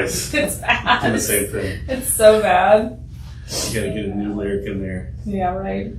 It's bad. Do the same thing. It's so bad. You gotta get a new lyric in there. Yeah, right.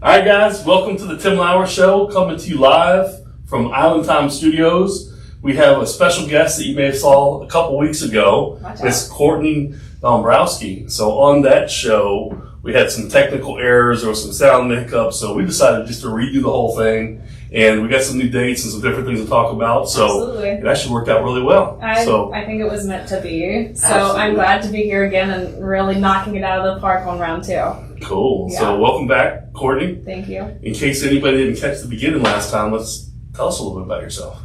All right, guys, welcome to the Tim Lauer Show, coming to you live from Island Time Studios. We have a special guest that you may have saw a couple weeks ago. Miss Courtney Dombrowski. So on that show, we had some technical errors or some sound hiccups, so we decided just to redo the whole thing. And we got some new dates and some different things to talk about. So Absolutely. It actually worked out really well. I think it was meant to be. So Absolutely. I'm glad to be here again and really knocking it out of the park on round 2. Cool. Yeah. So welcome back, Courtney. Thank you. In case anybody didn't catch the beginning last time, let's tell us a little bit about yourself.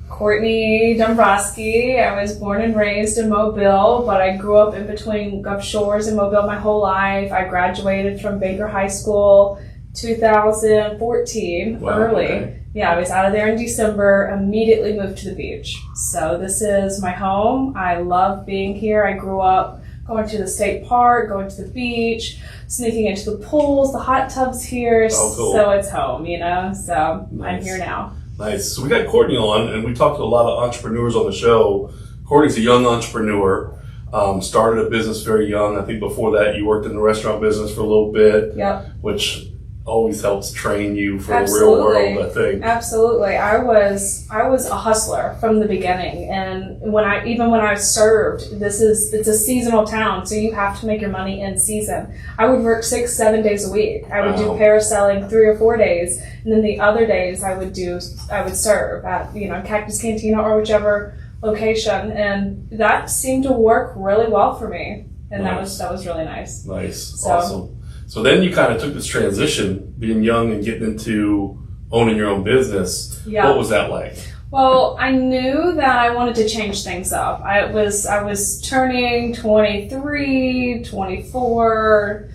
Courtney Dombrowski. I was born and raised in Mobile, but I grew up in between Gulf Shores and Mobile my whole life. I graduated from Baker High School 2014, Wow, early. okay. Yeah, I was out of there in December, immediately moved to the beach. So this is my home. I love being here. I grew up going to the state park, going to the beach, sneaking into the pools, the hot tubs here. Oh, cool. So it's home, you know? So Nice. I'm here now. Nice. So we got Courtney on, and we talked to a lot of entrepreneurs on the show. Courtney's a young entrepreneur. Started a business very young. I think before that you worked in the restaurant business for a little bit, Yep. which always helps train you for Absolutely. the real world, I think. Absolutely. I was a hustler from the beginning, and when I served, it's a seasonal town, so you have to make your money in season. I would work 6-7 days a week. I would do Wow. parasailing 3 or 4 days, and then the other days I would serve at Cactus Cantina or whichever location, and that seemed to work really well for me, and Nice. that was really nice. Nice. So- Awesome. So then you kind of took this transition, being young and getting into owning your own business. Yeah. What was that like? Well, I knew that I wanted to change things up. I was turning 23, 24.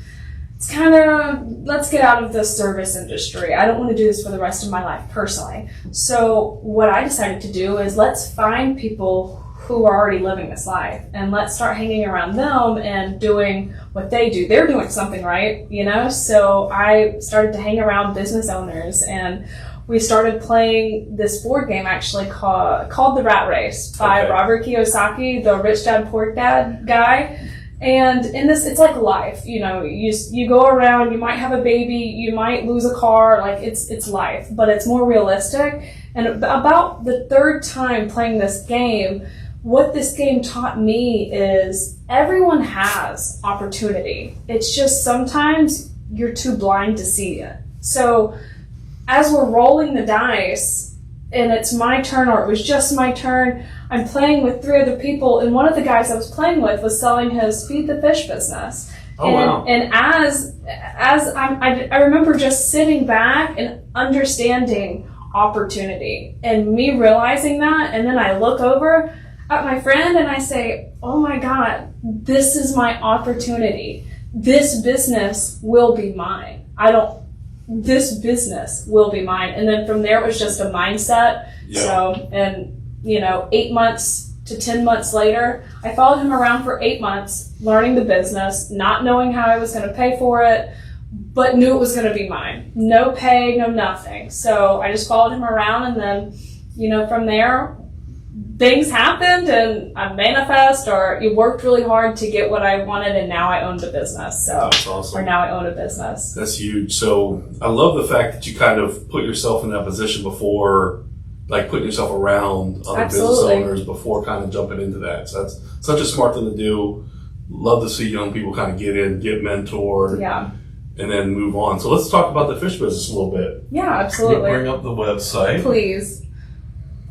It's kind of, let's get out of the service industry. I don't want to do this for the rest of my life personally. So what I decided to do is let's find people who are already living this life and let's start hanging around them and doing what they do. They're doing something right, So I started to hang around business owners, and we started playing this board game actually called The Rat Race by Okay. Robert Kiyosaki, the Rich Dad Poor Dad guy. And in this, it's like life, you go around, you might have a baby, you might lose a car, like it's life, but it's more realistic. And about the third time playing this game, what this game taught me is everyone has opportunity. It's just sometimes you're too blind to see it. So as we're rolling the dice and it's my turn, or it was just my turn, I'm playing with 3 other people, and one of the guys I was playing with was selling his Feed the Fish business. Oh, wow. And as I remember just sitting back and understanding opportunity and me realizing that, and then I look over at my friend and I say, oh my God, this is my opportunity. This business will be mine. This business will be mine. And then from there, it was just a mindset. Yeah. So, and 8 months to 10 months later, I followed him around for 8 months, learning the business, not knowing how I was going to pay for it, but knew it was going to be mine. No pay, no nothing. So I just followed him around, and then, from there, things happened, and I manifest, or you worked really hard to get what I wanted, and now I owned a business. So, That's awesome. or now I own a business. That's huge. So I love the fact that you kind of put yourself in that position before, like putting yourself around other business Absolutely. owners before kind of jumping into that. So that's such a smart thing to do. Love to see young people kind of get in, get mentored, Yeah. and then move on. So let's talk about the fish business a little bit. Yeah, Can you absolutely. bring up the website? Please.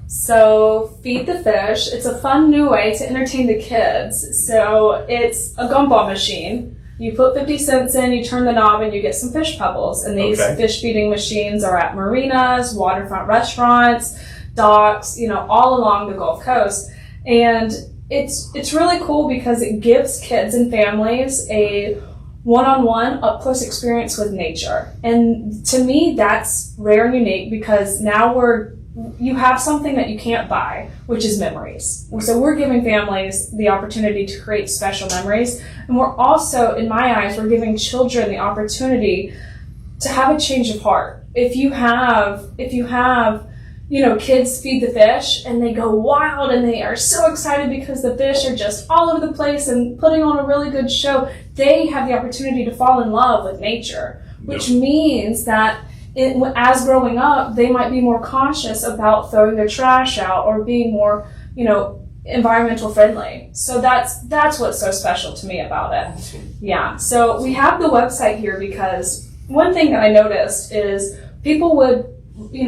So, Feed the Fish. It's a fun new way to entertain the kids. So, it's a gumball machine. You put 50 cents in, you turn the knob, and you get some fish pebbles. And these Okay. fish feeding machines are at marinas, waterfront restaurants, docks, all along the Gulf Coast. And it's really cool because it gives kids and families a one-on-one, up-close experience with nature. And to me, that's rare and unique because now you have something that you can't buy, which is memories. So we're giving families the opportunity to create special memories. And we're also, in my eyes, we're giving children the opportunity to have a change of heart. If you have kids feed the fish and they go wild and they are so excited because the fish are just all over the place and putting on a really good show. They have the opportunity to fall in love with nature, which means that as growing up, they might be more conscious about throwing their trash out or being more, environmental friendly. So that's what's so special to me about it. Awesome. Yeah. So we have the website here because one thing that I noticed is people would,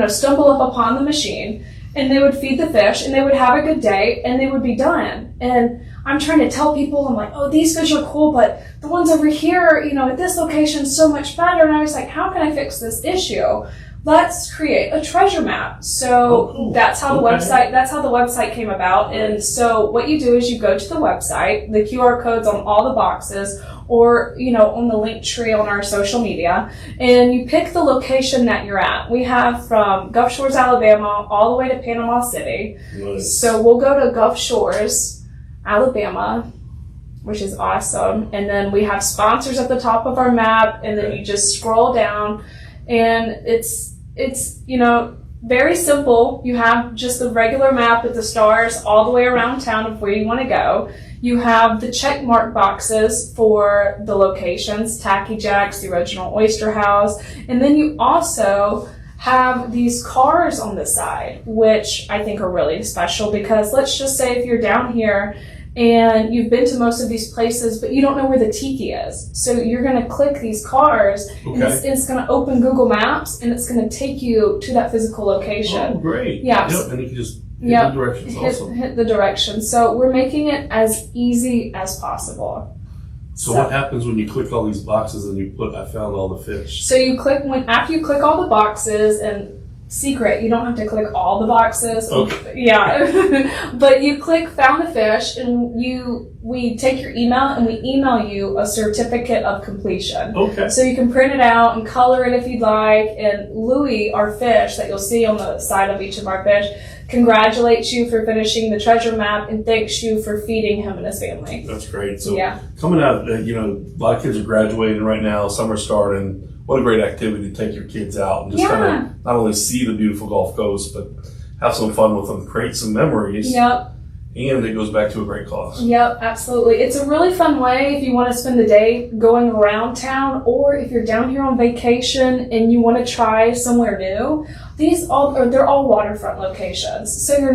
stumble up upon the machine and they would feed the fish and they would have a good day and they would be done. And I'm trying to tell people, I'm like, oh, these fish are cool, but the ones over here, at this location is so much better. And I was like, how can I fix this issue? Let's create a treasure map. So cool. that's how the website came about. And so what you do is you go to the website, the QR code's on all the boxes, or, on the link tree on our social media, and you pick the location that you're at. We have from Gulf Shores, Alabama, all the way to Panama City. Nice. So we'll go to Gulf Shores, Alabama, which is awesome. And then we have sponsors at the top of our map, and then you just scroll down, and it's very simple. You have just the regular map with the stars all the way around town of where you want to go. You have the check mark boxes for the locations, Tacky Jack's, the original Oyster House, and then you also have these cars on the side, which I think are really special because let's just say if you're down here and you've been to most of these places, but you don't know where the tiki is. So you're going to click these cars, and it's going to open Google Maps, and it's going to take you to that physical location. Oh, great. Yeah. Yep, and you can just hit the directions also. Hit the directions. So we're making it as easy as possible. So what happens when you click all these boxes and you put, I found all the fish? So after you click all the boxes, and secret, you don't have to click all the boxes. Okay. Yeah. But you click found the fish, and we take your email and we email you a certificate of completion. Okay. So you can print it out and color it if you'd like. And Louis, our fish that you'll see on the side of each of our fish, congratulates you for finishing the treasure map and thanks you for feeding him and his family. That's great. So coming out, a lot of kids are graduating right now, summer's starting. What a great activity to take your kids out and just kind of not only see the beautiful Gulf Coast, but have some fun with them, create some memories. Yep. And it goes back to a great cause. Yep, absolutely. It's a really fun way if you want to spend the day going around town, or if you're down here on vacation and you want to try somewhere new. They're all waterfront locations, so you're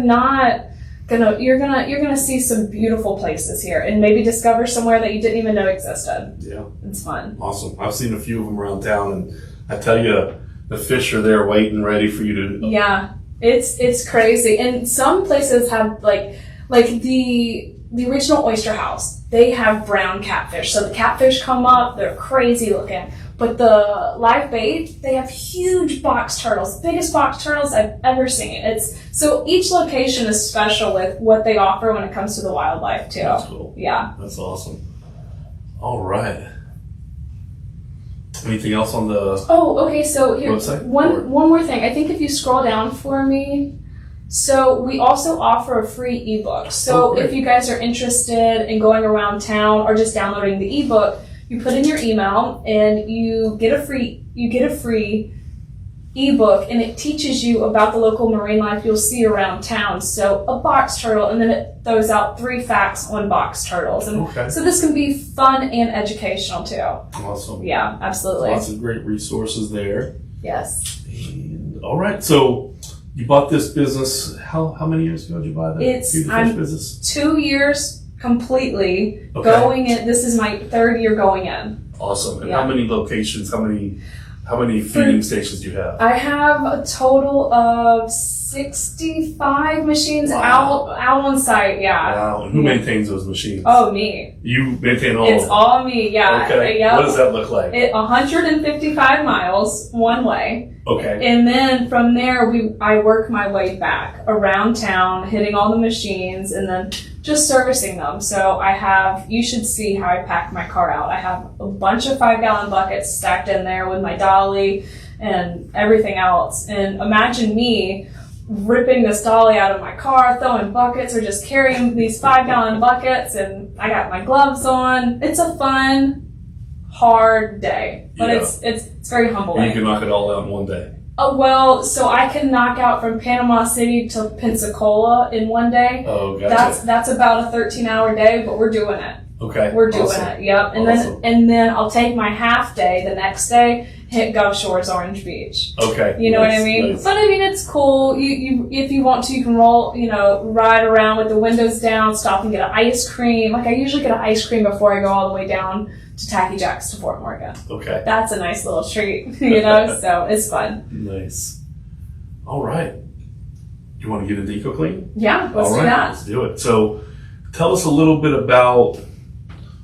gonna see some beautiful places here, and maybe discover somewhere that you didn't even know existed. Yeah, it's fun. Awesome. I've seen a few of them around town, and I tell you, the fish are there waiting, ready for you to. Yeah, it's crazy, and some places have like the original Oyster House. They have brown catfish, so the catfish come up. They're crazy looking. But the live bait, they have huge box turtles, biggest box turtles I've ever seen. So each location is special with what they offer when it comes to the wildlife too. That's cool. Yeah. That's awesome. All right. Anything else on the okay. So here, website? One more thing. I think if you scroll down for me, so we also offer a free ebook. So if you guys are interested in going around town or just downloading the ebook, you put in your email and you get a free ebook, and it teaches you about the local marine life you'll see around town. So a box turtle, and then it throws out 3 facts on box turtles. And so this can be fun and educational too. Awesome. Yeah, absolutely. Lots of great resources there. Yes. And, all right. So you bought this business. How many years ago did you buy that? Business? 2 years completely going in. This is my 3rd year going in. Awesome. And how many locations? How many feeding stations do you have? I have a total of 65 machines out on site. Yeah. Wow. And who maintains those machines? Oh, me. You maintain all? It's all me. Yeah. Okay. Yep. What does that look like? 155 miles one way. Okay. And then from there, I work my way back around town, hitting all the machines, and then just servicing them. So you should see how I pack my car out. I have a bunch of 5-gallon buckets stacked in there with my dolly and everything else. And imagine me ripping this dolly out of my car, throwing buckets, or just carrying these 5-gallon buckets, and I got my gloves on. It's a fun, hard day, but it's very humbling. And you can knock it all out in one day. Oh, well, so I can knock out from Panama City to Pensacola in one day. Oh, gotcha. That's about a 13-hour day, but we're doing it. Okay. We're doing it. Yep. And then I'll take my half day the next day, hit Gulf Shores, Orange Beach. Okay. You know what I mean? Nice. But I mean, it's cool. You if you want to, you can roll, ride around with the windows down, stop and get an ice cream. Like I usually get an ice cream before I go all the way down to Tacky Jack's to Fort Morgan. Okay. That's a nice little treat, so it's fun. Nice. All right. You want to get into EcoClean? Yeah, let's All do right, that. let's do it. So tell us a little bit about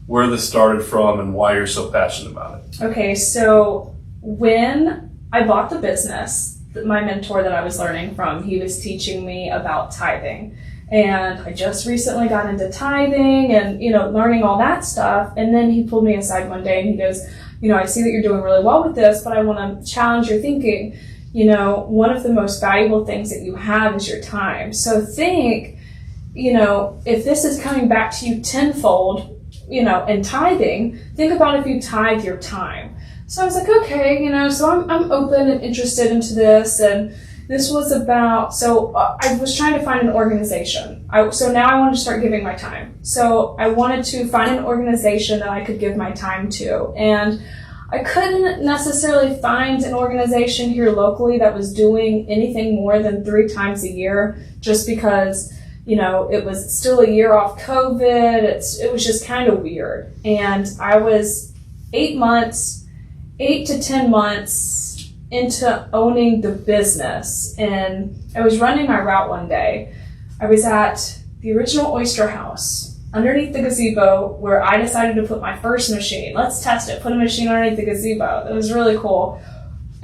where this started from and why you're so passionate about it. Okay, so when I bought the business, my mentor that I was learning from, he was teaching me about tithing. And I just recently got into tithing and, learning all that stuff. And then he pulled me aside one day and he goes, I see that you're doing really well with this, but I want to challenge your thinking. One of the most valuable things that you have is your time. So think, if this is coming back to you tenfold, in tithing, think about if you tithe your time. So I was like, okay, so I'm open and interested into this. And this was about, I was trying to find an organization. So now I wanted to start giving my time. So I wanted to find an organization that I could give my time to. And I couldn't necessarily find an organization here locally that was doing anything more than 3 times a year, just because it was still a year off COVID. It was just kind of weird. And I was 8 to 10 months into owning the business. And I was running my route one day. I was at the original Oyster House underneath the gazebo where I decided to put my first machine. Let's test it. Put a machine underneath the gazebo. It was really cool.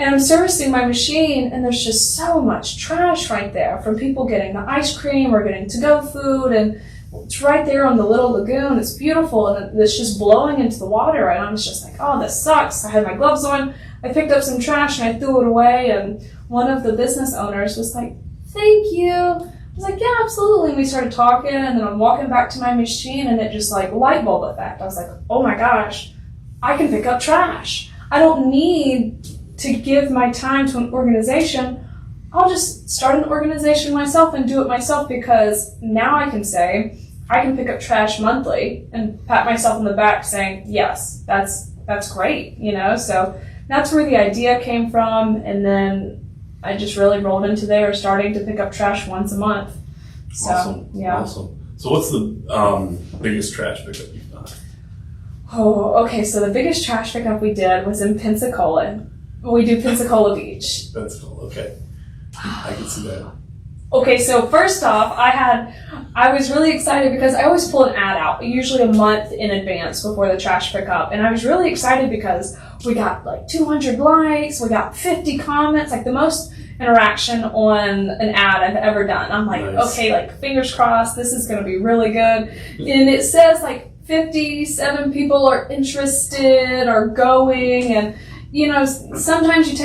And I'm servicing my machine, and there's just so much trash right there from people getting the ice cream or getting to-go food, and it's right there on the little lagoon. It's beautiful, and it's just blowing into the water, and I was just like, oh, this sucks. I had my gloves on. I picked up some trash, and I threw it away, and one of the business owners was like, thank you. I was like, yeah, absolutely. And we started talking, and then I'm walking back to my machine, and it just like light bulb effect. I was like, oh my gosh, I can pick up trash. I don't need to give my time to an organization. I'll just start an organization myself and do it myself, because now I can say I can pick up trash monthly and pat myself on the back saying, yes, that's great, So that's where the idea came from. And then I just really rolled into there, starting to pick up trash once a month. So, awesome. Yeah. Awesome. So what's the biggest trash pickup you've done? Oh, okay. So the biggest trash pickup we did was in Pensacola. We do Pensacola Beach. That's cool. Okay. I can see that. Okay, so first off, I was really excited because I always pull an ad out, usually a month in advance before the trash pickup. And I was really excited because we got like 200 likes, we got 50 comments, like the most interaction on an ad I've ever done. I'm like, nice. Okay, like fingers crossed, this is going to be really good. And it says like 57 people are interested or going, and sometimes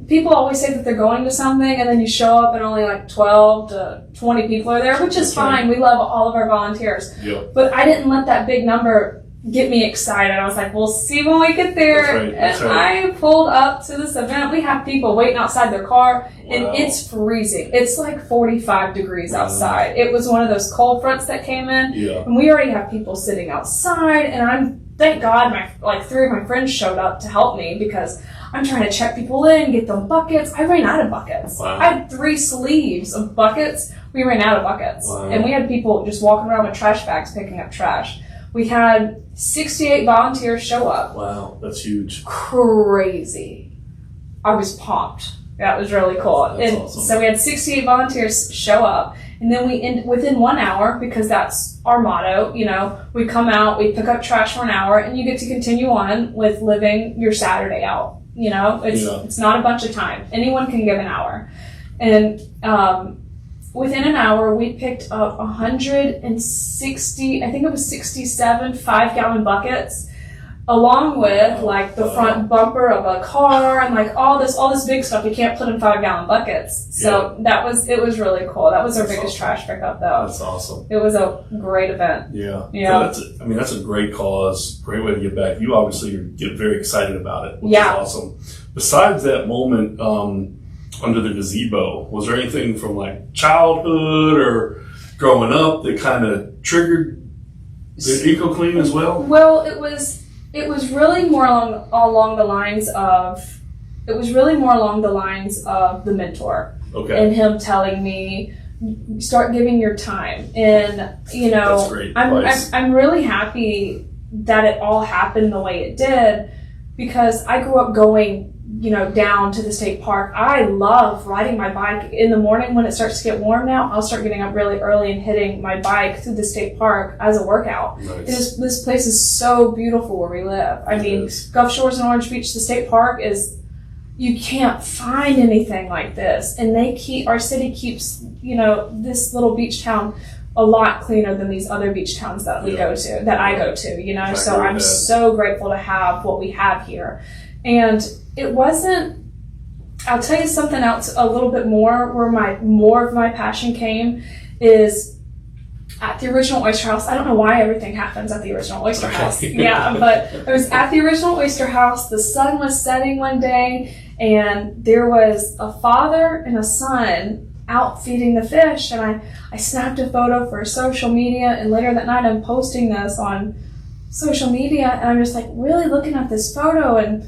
people always say that they're going to something, and then you show up and only like 12 to 20 people are there, which is fine. We love all of our volunteers. Yep. But I didn't let that big number get me excited. I was like, we'll see when we get there. That's right. I pulled up to this event. We have people waiting outside their car, and Wow. it's freezing. It's like 45 degrees outside. It was one of those cold fronts that came in, Yeah. and we already have people sitting outside, and thank God, 3 of my friends showed up to help me, because I'm trying to check people in, get them buckets. I ran out of buckets. Wow. I had 3 sleeves of buckets. We ran out of buckets. Wow. And we had people just walking around with trash bags picking up trash. We had 68 volunteers show up. Wow, that's huge. Crazy. I was pumped. That was really cool. That's awesome. So we had 68 volunteers show up. And then within 1 hour, because that's our motto, we come out, we pick up trash for an hour, and you get to continue on with living your Saturday out. It's not a bunch of time. Anyone can give an hour. And within an hour, we picked up 160, I think it was 67 5-gallon buckets, along with like the front bumper of a car and like all this big stuff you can't put in 5-gallon buckets. So it was really cool. That was our biggest trash pickup, though. That's awesome. It was a great event. Yeah. Yeah. So that's a great cause, great way to give back. You obviously get very excited about it, which Yeah. is awesome. Besides that moment, under the gazebo? Was there anything from like childhood or growing up that kind of triggered the eco clean as well? Well, it was really more along the lines of the mentor. Okay. And him telling me, start giving your time. And That's great advice. I'm really happy that it all happened the way it did, because I grew up going down to the state park. I love riding my bike in the morning when it starts to get warm. Now I'll start getting up really early and hitting my bike through the state park as a workout. Nice. This place is so beautiful where we live. I mean, Gulf Shores and Orange Beach, the state park is, you can't find anything like this. And our city keeps, this little beach town a lot cleaner than these other beach towns that I go to, so I'm so grateful to have what we have here. And it wasn't, I'll tell you something else a little bit more, where more of my passion came is at the original Oyster House. I don't know why everything happens at the original Oyster House. Yeah, but I was at the original Oyster House. The sun was setting one day, and there was a father and a son out feeding the fish, and I snapped a photo for social media, and later that night I'm posting this on social media, and I'm just like really looking at this photo and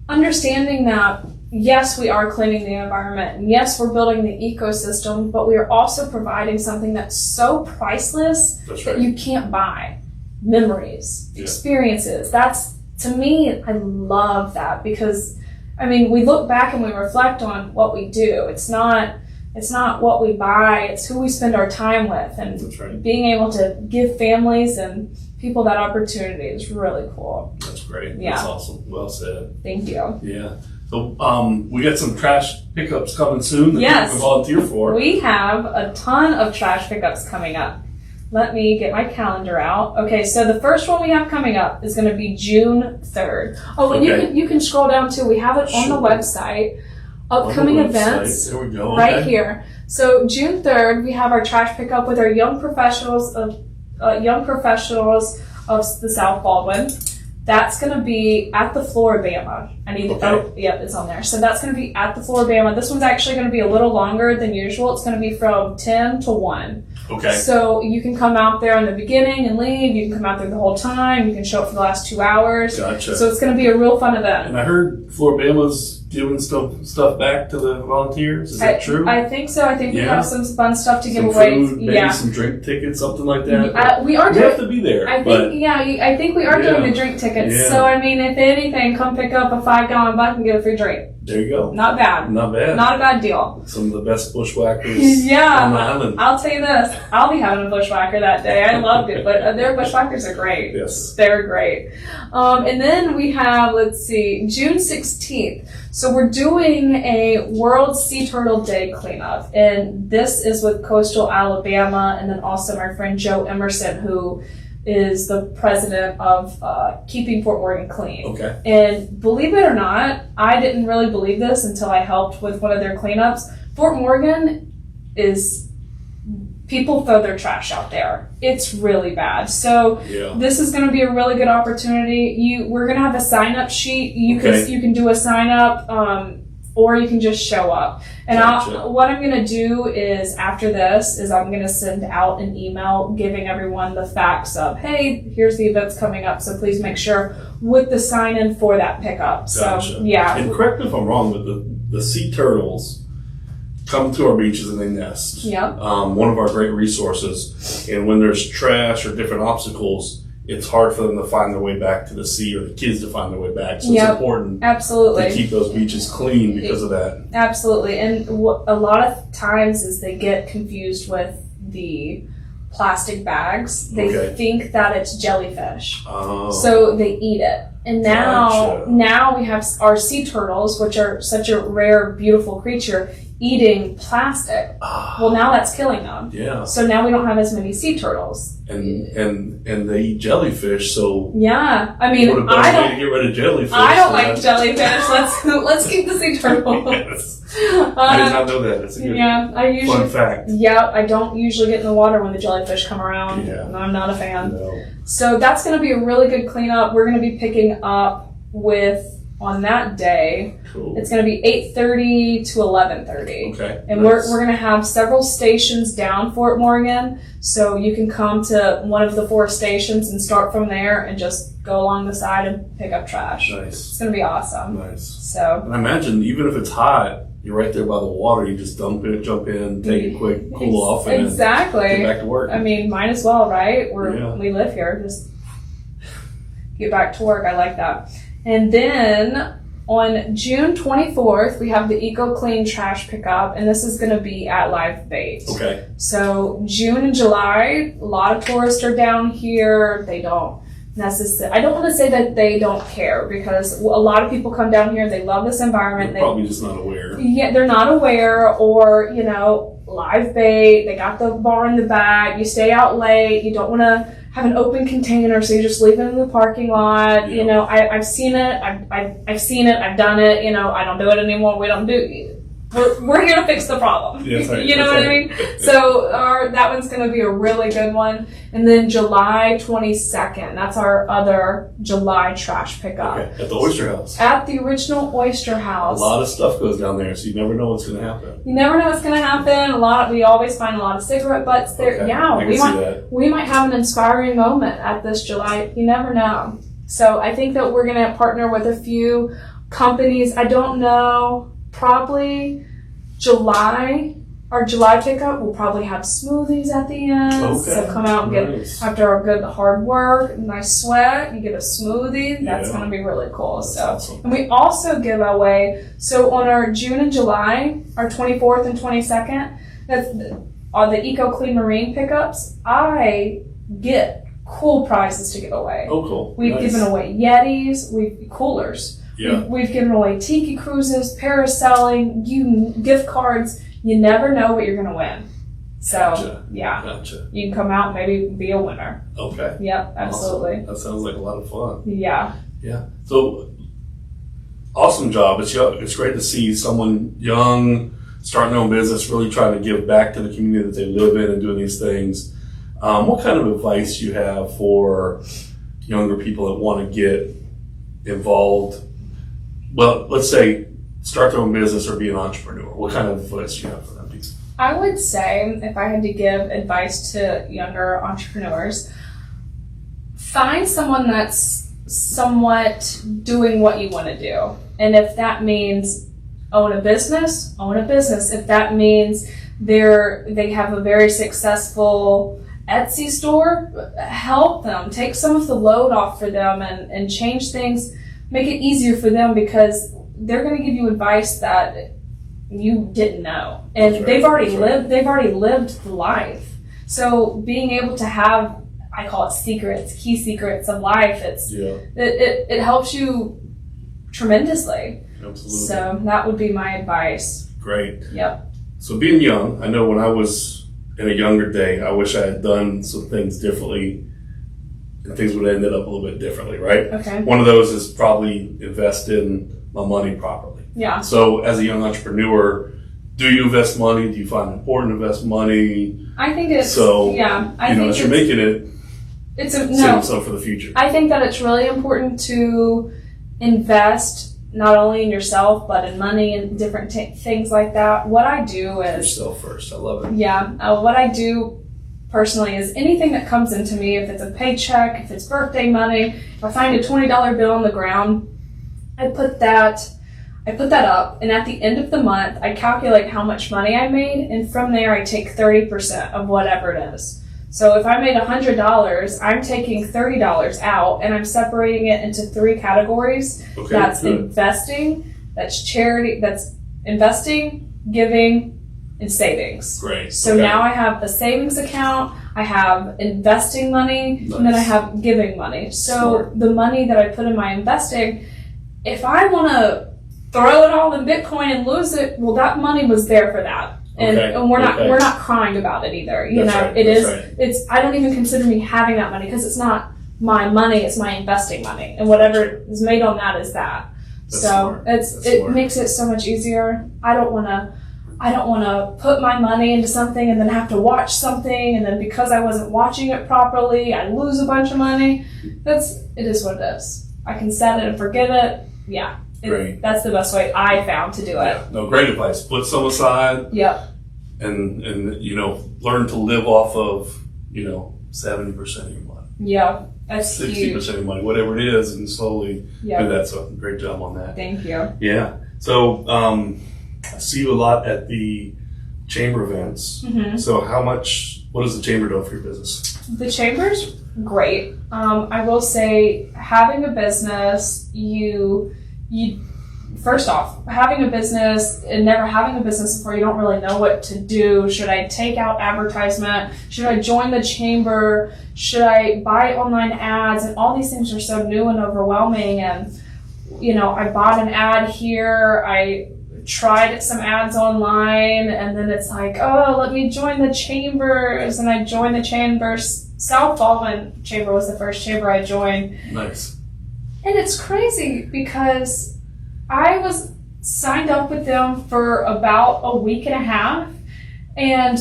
understanding that yes, we are cleaning the environment, and yes, we're building the ecosystem, but we are also providing something that's so priceless that you can't buy. Memories, experiences. That's, to me, I love that, because we look back and we reflect on what we do. It's not what we buy, it's who we spend our time with. And being able to give families and people that opportunity is really cool. That's great. Yeah. That's awesome. Well said. Thank you. Yeah. So we got some trash pickups coming soon that yes. you can volunteer for. We have a ton of trash pickups coming up. Let me get my calendar out. Okay, so the first one we have coming up is going to be June 3rd. Oh, and you can scroll down too. We have it on the website. Upcoming events. There we go. Right here. So June 3rd, we have our trash pickup with our young professionals of the South Baldwin. That's going to be at the Floribama. It's on there. So that's going to be at the Floribama. This one's actually going to be a little longer than usual. It's going to be from 10 to 1. Okay. So you can come out there in the beginning and leave. You can come out there the whole time. You can show up for the last 2 hours. Gotcha. So it's going to be a real fun event. And I heard Floribama's giving stuff back to the volunteers. Is that true? I think so. I think we have some fun stuff to give some away. Food, maybe some drink tickets, something like that. We are. You have to be there. I think we are doing the drink tickets. Yeah. So if anything, come pick up a 5-gallon bucket and get a free drink. There you go. Not bad. Not bad. Not a bad deal. Some of the best bushwhackers on the island. I'll tell you this. I'll be having a bushwhacker that day. I loved it, but their bushwhackers are great. Yes. They're great. And then we have, June 16th. So we're doing a World Sea Turtle Day cleanup. And this is with Coastal Alabama, and then also my friend Joe Emerson, who is the president of Keeping Fort Morgan Clean. Okay. And believe it or not, I didn't really believe this until I helped with one of their cleanups. Fort Morgan people throw their trash out there. It's really bad. So this is going to be a really good opportunity. We're going to have a sign-up sheet. You can do a sign-up, or you can just show up. And what I'm going to do is, after this, I'm going to send out an email giving everyone the facts of, hey, here's the events coming up, so please make sure with the sign-in for that pickup. Gotcha. So, yeah. And correct me if I'm wrong, but the sea turtles come to our beaches and they nest. Yeah. One of our great resources. And when there's trash or different obstacles, it's hard for them to find their way back to the sea, or the kids to find their way back. So it's important to keep those beaches clean because of that. Absolutely. And a lot of times is they get confused with the plastic bags. They think that it's jellyfish. Oh. So they eat it. And now we have our sea turtles, which are such a rare, beautiful creature, eating plastic. Well, now that's killing them. Yeah. So now we don't have as many sea turtles. And they eat jellyfish, so yeah. I don't way to get rid of jellyfish. I don't like jellyfish. Let's keep the sea turtles. Yes. I did not know that. It's a good fun fact. Yeah, I don't usually get in the water when the jellyfish come around. Yeah. And I'm not a fan. No. So that's going to be a really good cleanup. We're going to be picking up with on that day. Cool. It's going to be 8:30 to 11:30. Okay. And nice. we're going to have several stations down Fort Morgan, so you can come to one of the 4 stations and start from there and just go along the side and pick up trash. Nice. It's going to be awesome. Nice. So. And I imagine even if it's hot, you're right there by the water. You just jump in, take a quick cool off, and exactly. then get back to work. I mean, might as well, right? Yeah. We live here. Just get back to work. I like that. And then on June 24th, we have the Eco Clean trash pickup, and this is going to be at Live Bait. Okay. So June and July, a lot of tourists are down here. They don't necessarily, I don't want to say that they don't care, because a lot of people come down here, they love this environment. They're probably just not aware. Yeah, they're not aware, or, Live Bait, they got the bar in the back, you stay out late, you don't want to have an open container, so you just leave it in the parking lot. Yeah. I've seen it, I've seen it, I've done it, I don't do it anymore, we're here to fix the problem. Yes, right. You know what I mean? So that one's going to be a really good one. And then July 22nd, that's our other July trash pickup. Okay. At the Oyster House. At the original Oyster House. A lot of stuff goes down there, so you never know what's going to happen. You never know what's going to happen. We always find a lot of cigarette butts there. Okay. Yeah, I can see that. we might have an inspiring moment at this July. You never know. So I think that we're going to partner with a few companies. I don't know. Probably our July pickup will probably have smoothies at the end. Okay. So come out and Nice. get, after a good hard work, nice sweat, you get a smoothie. That's Yeah. going to be really cool. That's So, awesome. and we also give away, so on our June and July, our 24th and 22nd, on the Eco Clean Marine pickups, I get cool prizes to give away. Oh, cool. We've Nice. given away Yetis, coolers. Yeah. We've given away tiki cruises, parasailing, gift cards. You never know what you're going to win. So, Gotcha. yeah, Gotcha. you can come out and maybe be a winner. Okay. Yep, absolutely. Awesome. That sounds like a lot of fun. Yeah. Yeah. So, awesome job. It's great to see someone young starting their own business, really trying to give back to the community that they live in and doing these things. What kind of advice you have for younger people that want to get involved? Well, let's say start their own business or be an entrepreneur. What kind of advice do you have for them? I would say, if I had to give advice to younger entrepreneurs, find someone that's somewhat doing what you want to do. And if that means own a business, own a business. If that means they have a very successful Etsy store, help them. Take some of the load off for them and change things. Make it easier for them, because they're going to give you advice that you didn't know, and That's right. they've already That's right. lived. They've already lived the life. So being able to have, I call it secrets, key secrets of life. It helps you tremendously. Absolutely. So that would be my advice. Great. Yep. So being young, I know when I was in a younger day, I wish I had done some things differently, and things would have ended up a little bit differently, right? Okay. One of those is probably invest in my money properly. Yeah. So as a young entrepreneur, do you invest money? Do you find it important to invest money? I think it's So, yeah. I you know, think as you're making it, it's save no. yourself for the future. I think that it's really important to invest not only in yourself, but in money and different things like that. What I do is Yourself first. I love it. Yeah, what I do personally is anything that comes into me, if it's a paycheck, if it's birthday money, if I find a $20 bill on the ground, I put that up, and at the end of the month, I calculate how much money I made, and from there I take 30% of whatever it is. So if I made $100, I'm taking $30 out, and I'm separating it into 3 categories. Okay, That's good. investing, that's charity, that's investing, giving, and savings. Great. So Okay. now I have a savings account, I have investing money, and then I Nice. have giving money. So Smart. the money that I put in my investing, if I want to throw it all in Bitcoin and lose it, well, that money was there for that. And, Okay. and we're Okay. not crying about it either. You That's know, right. it That's is, right. it's, I don't even consider me having that money, because it's not my money, it's my investing money. And whatever is made on that is that. That's So smart. it That's smart. makes it so much easier. I don't want to put my money into something and then have to watch something, and then because I wasn't watching it properly, I lose a bunch of money. It is what it is. I can set it and forget it. Yeah. Great. That's the best way I found to do it. Yeah. No, great advice. Put some aside. Yep. And learn to live off of 70% of your money. Yeah, that's 60% of your money, whatever it is, and slowly do that. So great job on that. Thank you. Yeah. So I see you a lot at the chamber events. Mm-hmm. So what does the chamber do for your business? The chamber's great. I will say, having a business, you first off, having a business and never having a business before, you don't really know what to do. Should I take out advertisement? Should I join the chamber? Should I buy online ads? And all these things are so new and overwhelming. And, I bought an ad here. I tried some ads online, and then it's like, oh, let me join the chambers. And I joined the chambers. South Baldwin Chamber was the first chamber I joined. Nice. And it's crazy because I was signed up with them for about a week and a half, and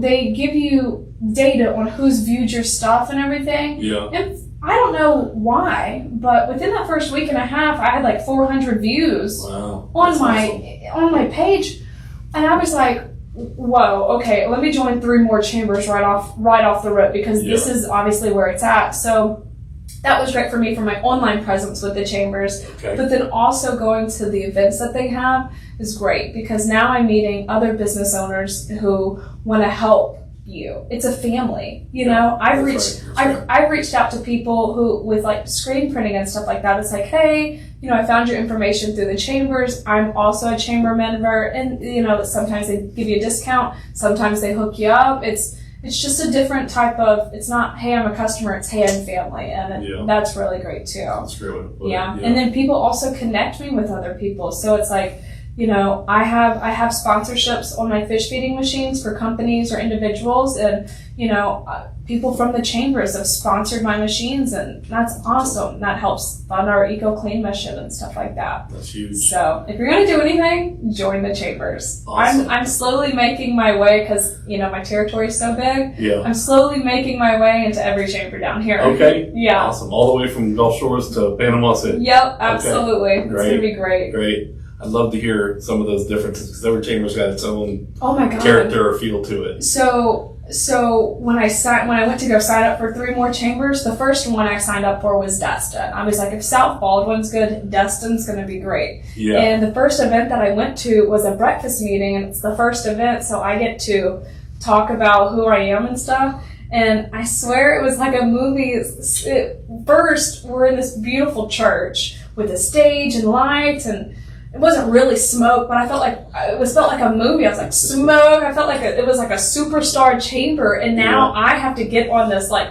they give you data on who's viewed your stuff and everything. Yeah. And I don't know why, but within that first week and a half, I had like 400 views on my page, and I was like, whoa, okay, let me join 3 more chambers right off the rip, because this is obviously where it's at. So that was great for me for my online presence with the chambers. Okay. But then also going to the events that they have is great, because now I'm meeting other business owners who want to help you. It's a family, I've reached out to people who, with like screen printing and stuff like that. It's like, hey, I found your information through the chambers. I'm also a chamber member, and sometimes they give you a discount, sometimes they hook you up. It's just a different type of, it's not, hey, I'm a customer, it's, hey, I'm family. And that's really great too. That's great way to put it. Yeah. And then people also connect me with other people. So it's like, I have sponsorships on my fish feeding machines for companies or individuals, and, people from the chambers have sponsored my machines, and that's awesome. That helps fund our Eco Clean mission and stuff like that. That's huge. So if you're going to do anything, join the chambers. Awesome. I'm slowly making my way, because, my territory is so big. Yeah. I'm slowly making my way into every chamber down here. Okay. Yeah. Awesome. All the way from Gulf Shores to Panama City. Yep, absolutely. Okay. It's going to be great. Great. I'd love to hear some of those differences, because every chamber's got its own character or feel to it. So when I went to go sign up for 3 more chambers, the first one I signed up for was Destin. I was like, if South Baldwin's good, Destin's going to be great. Yeah. And the first event that I went to was a breakfast meeting, and it's the first event, so I get to talk about who I am and stuff. And I swear it was like a movie. First, we're in this beautiful church with a stage and lights, and it wasn't really smoke, but I felt like a movie. I was like, smoke. I felt like it was like a superstar chamber, and now I have to get on this like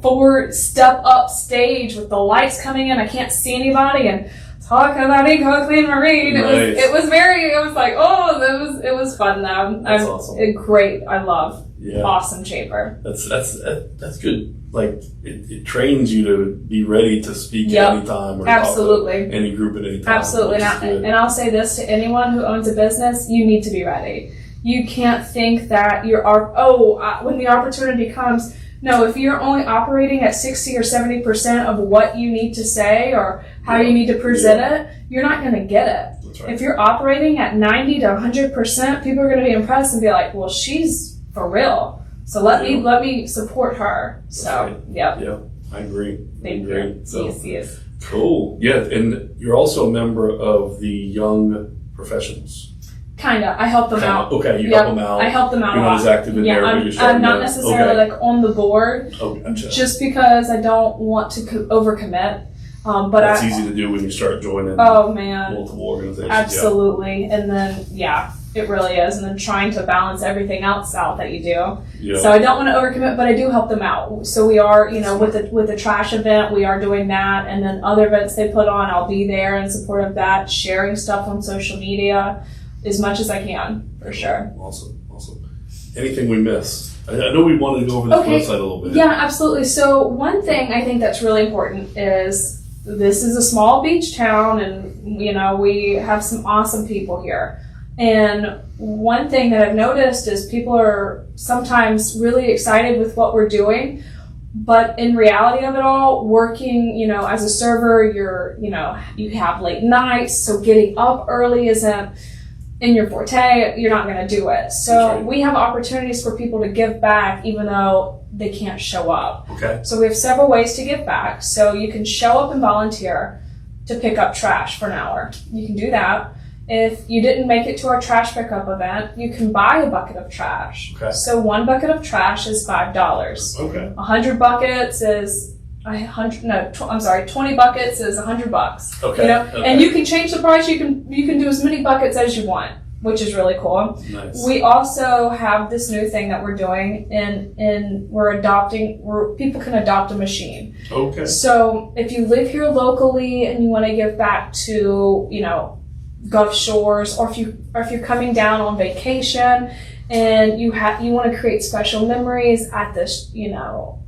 4-step up stage with the lights coming in. I can't see anybody, and talk about Eco Clean Marine. Nice. It was like, oh, it was fun though. That's awesome. Great. I love. Yeah. Awesome chamber. That's good. Like it trains you to be ready to speak at any time, or absolutely talk to any group at any time. Absolutely. And I'll say this to anyone who owns a business: you need to be ready. You can't think that when the opportunity comes. No, if you're only operating at 60 or 70% of what you need to say or how you need to present it, you're not going to get it. That's right. If you're operating at 90 to 100%, people are going to be impressed and be like, well, she's for real. So let me support her. So, Yeah, I agree. Thank you. So, Yes. cool. Yeah, and you're also a member of the Young Professionals. Kinda. I help them out. Okay, you help them out. I help them out. You're not as active in there, but you're starting I'm not necessarily like on the board. Oh, gotcha. Just because I don't want to overcommit. But that's easy to do when you start joining multiple organizations. Absolutely. Yeah. And then, it really is. And then trying to balance everything else out that you do. Yeah. So I don't want to overcommit, but I do help them out. So we are, with the trash event, we are doing that. And then other events they put on, I'll be there in support of that, sharing stuff on social media as much as I can, for sure. Awesome. Anything we miss? I know we wanted to go over this website a little bit. Yeah, absolutely. So one thing I think that's really important is this is a small beach town, and we have some awesome people here. And one thing that I've noticed is people are sometimes really excited with what we're doing, But in reality of it all, working, you know, as a server, you have late nights, so getting up early isn't in your forte. You're not going to do it. So right. we have opportunities for people to give back even though they can't show up. Okay. So we have several ways to give back. So you can show up and volunteer to pick up trash for an hour. You can do that. If you didn't make it to our trash pickup event, you can buy a bucket of trash. Okay. So one bucket of trash is $5. Okay. 100 buckets is 20 buckets is $100. Okay. You know, okay. and you can change the price. You can do as many buckets as you want, which is really cool. Nice. We also have this new thing that we're doing, and we're adopting, where people can adopt a machine. Okay. So if you live here locally and you want to give back to, you know, Gulf Shores, or if you're coming down on vacation and you want to create special memories at this, you know,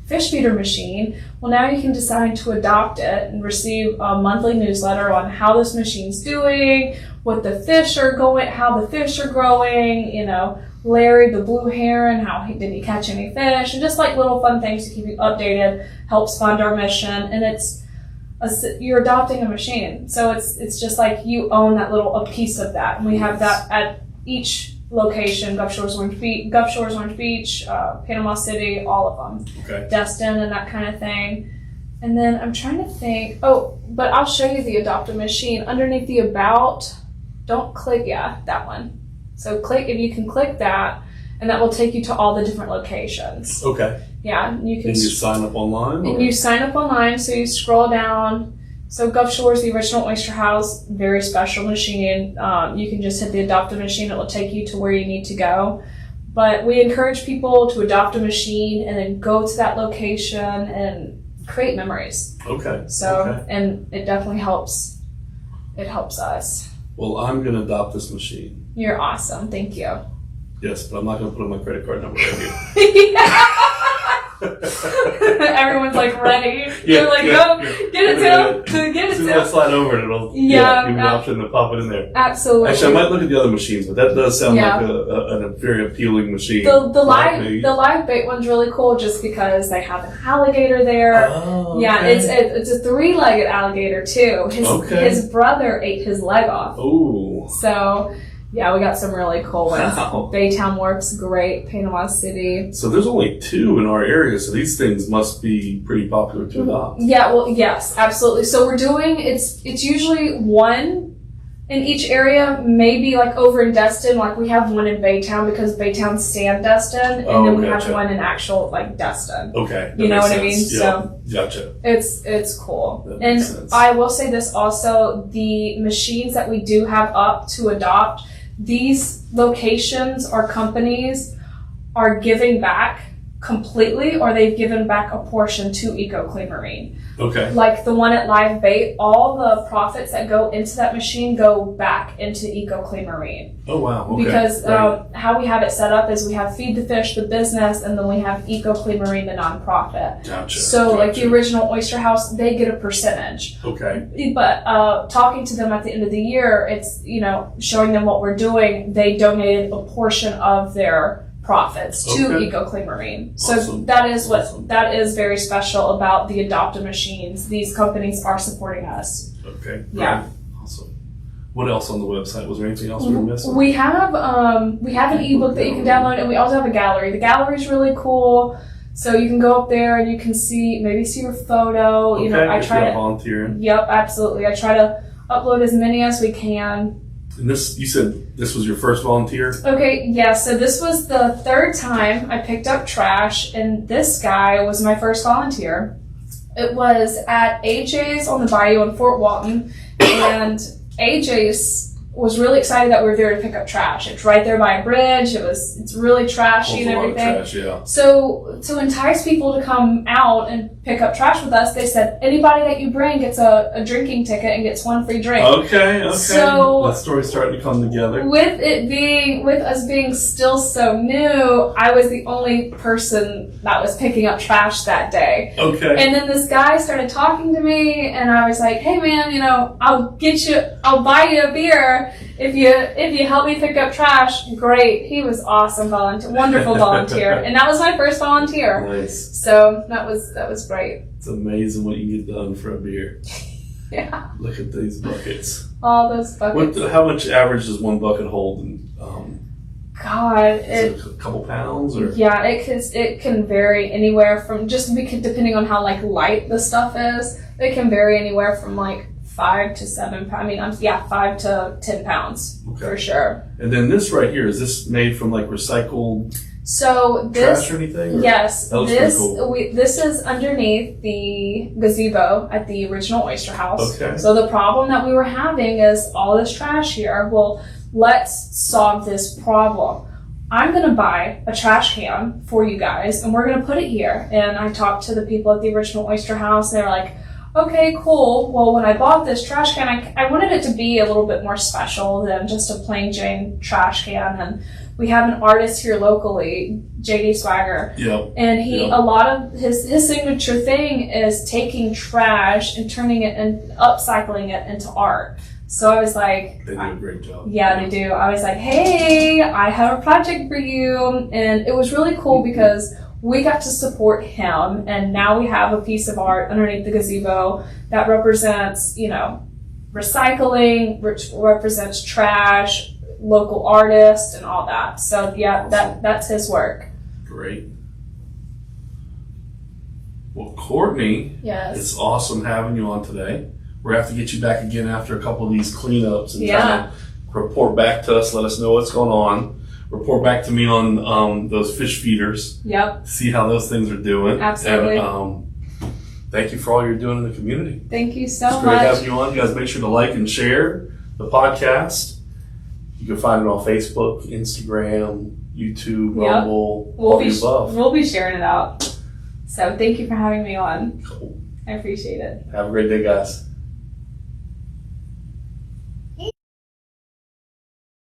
fish feeder machine, well, now you can decide to adopt it and receive a monthly newsletter on how this machine's doing, what the fish are going, how the fish are growing, you know, Larry the blue heron, did he catch any fish, and just like little fun things to keep you updated, helps fund our mission. And you're adopting a machine, so it's just like you own a piece of that, and we have that at each location: Gulf Shores, Orange Beach, Panama City, all of them. Okay. Destin and that kind of thing. And then I'm trying to think. Oh, but I'll show you the adopt a machine underneath the about. Don't click, that one. So if you can click that, and that will take you to all the different locations. Okay. Yeah, you can. And you sign up online? And you sign up online, so you scroll down. So Gulf Shores, the original oyster house, very special machine. You can just hit the adopt a machine. It will take you to where you need to go. But we encourage people to adopt a machine and then go to that location and create memories. Okay. So, okay. And it definitely helps. It helps us. Well, I'm going to adopt this machine. You're awesome. Thank you. Yes, but I'm not going to put in my credit card number right here. Everyone's like ready. Yeah, You're like, yeah, go yeah. get it to him. Get it As soon to as I him. slide over it, it'll give me an option to pop it in there. Absolutely. Actually, I might look at the other machines, but that does sound like a very appealing machine. The live bait one's really cool just because they have an alligator there. Oh, yeah, okay. it's a 3-legged alligator too. His brother ate his leg off. Ooh. So yeah, we got some really cool ones. Wow. Baytown Wharf's great, Panama City. So there's only 2 in our area, so these things must be pretty popular to adopt. Yeah, well, yes, absolutely. So we're doing, it's usually 1 in each area, maybe like over in Destin, like we have 1 in Baytown because Baytown's stand Destin, and then we have 1 in actual like Destin. Okay. You know what I mean? Yeah, So gotcha. it's cool. That And makes sense. I will say this also, the machines that we do have up to adopt, these locations or companies are giving back completely, or they've given back a portion to EcoClean Marine. Okay. Like the one at Live Bait, all the profits that go into that machine go back into EcoClean Marine. Oh, wow. Okay. Because Right. how we have it set up is we have Feed the Fish, the business, and then we have EcoClean Marine, the nonprofit. Gotcha. So like the Gotcha. original Oyster House, they get a percentage. Okay. But talking to them at the end of the year, it's, you know, showing them what we're doing. They donated a portion of their profits to Okay. EcoClean Marine. So Awesome. that is very special about the adopt-a machines. These companies are supporting us. Okay. Yeah. Great. Awesome. What else on the website? Was there anything else we were missing? We have an ebook that you can download, and we also have a gallery. The gallery is really cool. So you can go up there and you can see your photo. Okay. You know, I if try you're to. volunteering. Yep, absolutely. I try to upload as many as we can. And you said this was your first volunteer? Okay, yeah, so this was the 3rd time I picked up trash, and this guy was my first volunteer. It was at AJ's on the Bayou in Fort Walton, and AJ's was really excited that we were there to pick up trash. It's right there by a bridge. It's really trashy and everything. Trash, yeah. So to entice people to come out and pick up trash with us, they said anybody that you bring gets a drinking ticket and gets 1 free drink. Okay. So that story's starting to come together. With us being still so new, I was the only person that was picking up trash that day. Okay. And then this guy started talking to me, and I was like, "Hey man, you know, I'll buy you a beer if you help me pick up trash, great. He was awesome, wonderful volunteer, and that was my first volunteer. Nice. So that was great. It's amazing what you get done for a beer. Yeah. Look at these buckets. All those buckets. How much average does one bucket hold? God, is it a couple pounds or? Yeah, it can vary anywhere from depending on how like light the stuff is. It can vary anywhere from like 5 to 7 pounds. 5 to 10 pounds for sure. And then this right here, is this made from like recycled trash or anything? Or? Yes, that looks pretty cool. This is underneath the gazebo at the original oyster house. Okay. So the problem that we were having is all this trash here. Well, let's solve this problem. I'm going to buy a trash can for you guys, and we're going to put it here. And I talked to the people at the original oyster house, and they were like, okay, cool. Well, when I bought this trash can, I wanted it to be a little bit more special than just a plain Jane trash can. And we have an artist here locally, JD Swagger. Yep. And a lot of his signature thing is taking trash and turning it and upcycling it into art. So I was like, they do a great job. Yeah, they do. I was like, hey, I have a project for you. And it was really cool because we got to support him. And now we have a piece of art underneath the gazebo that represents, recycling, which represents trash, local artists, and all that. So yeah, awesome. That's his work. Great. Well, Courtney, yes, it's awesome having you on today. We're going to have to get you back again after a couple of these cleanups and kind of report back to us, let us know what's going on. Report back to me on those fish feeders. Yep. See how those things are doing. Absolutely. And thank you for all you're doing in the community. Thank you so much. It's great having you on. You guys make sure to like and share the podcast. You can find it on Facebook, Instagram, YouTube, Rumble, all the above. We'll be sharing it out. So thank you for having me on. Cool. I appreciate it. Have a great day, guys.